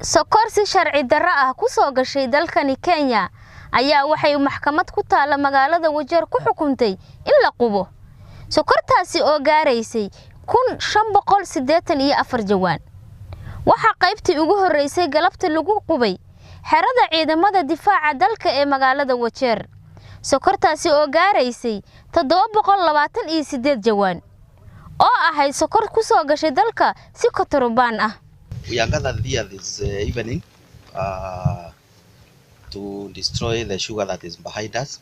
sokor si sharci darro ah ku soo gashay dalkani Kenya ayaa waxay maxkamad ku taala magaalada Wajeer ku xukuntay in la qubo. Sokortaasi oo gaaraysay 1584 jawaan. Waxa qaybtii ugu horeysay galabta lagu qubay xerada ciidamada difaaca dalka ee magaalada Wajeer. Sokortaasi oo gaaraysay 728 jawaan. oo ahay sokor ku soo gashay dalka si kotorobaan ah. We are gathered here this evening to destroy the sugar that is behind us.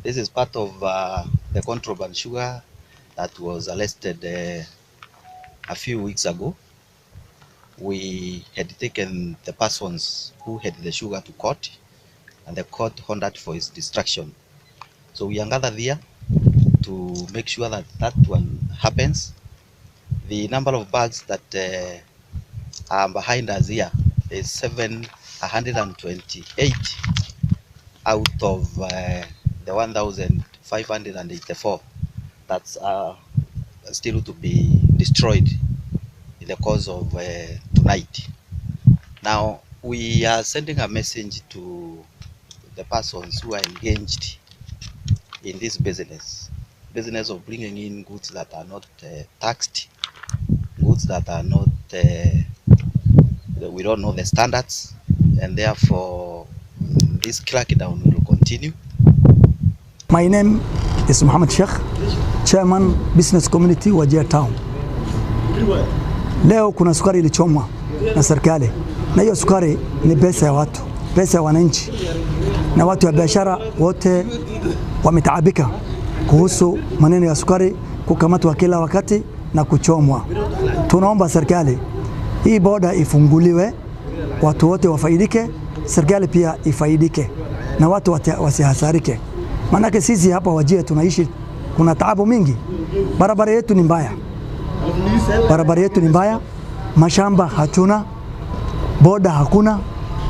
This is part of the contraband sugar that was arrested a few weeks ago. We had taken the persons who had the sugar to court, and the court ordered for its destruction. So we are gathered here to make sure that that one happens. The number of bags that are behind us here is 728 out of the 1,584 that's still to be destroyed in the course of tonight. Now we are sending a message to the persons who are engaged in this business of bringing in goods that are not taxed, goods that are not we don't know the standards, and therefore this crackdown will continue. My name is Mohammed Sheikh, Chairman Business Community Wajeer Town. Leo kuna sukari ilichomwa na serikali, na hiyo sukari ni pesa ya watu, pesa ya wananchi, na watu wa biashara wote wametaabika kuhusu maneno ya sukari kukamatwa kila wakati na kuchomwa. Tunaomba serikali hii boda ifunguliwe, watu wote wafaidike, serikali pia ifaidike na watu wasihasarike. Maana sisi hapa Wajeer tunaishi kuna taabu mingi. Barabara yetu ni mbaya. Barabara yetu ni mbaya, mashamba hatuna, boda hakuna.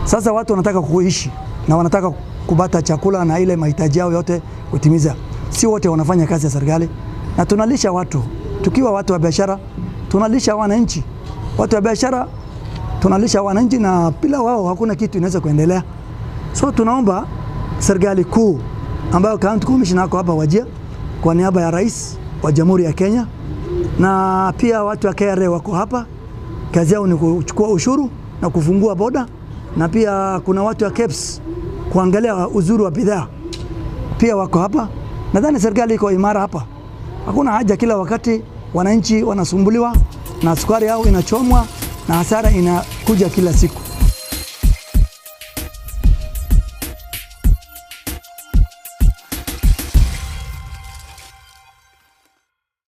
Sasa watu wanataka kuishi na wanataka kupata chakula na ile mahitaji yao yote kutimiza. Si wote wanafanya kazi ya serikali, na tunalisha watu. Tukiwa watu wa biashara, tunalisha wananchi. Watu wa biashara tunalisha wananchi, na bila wao hakuna kitu inaweza kuendelea. So tunaomba serikali kuu ambayo County Commissioner wako hapa Wajeer kwa niaba ya Rais wa Jamhuri ya Kenya, na pia watu wa KRA wako hapa, kazi yao ni kuchukua ushuru na kufungua boda, na pia kuna watu wa KEBS kuangalia uzuri wa bidhaa pia wako hapa. Nadhani serikali iko imara hapa. Hakuna haja kila wakati wananchi wanasumbuliwa na sukari yao inachomwa na hasara inakuja kila siku.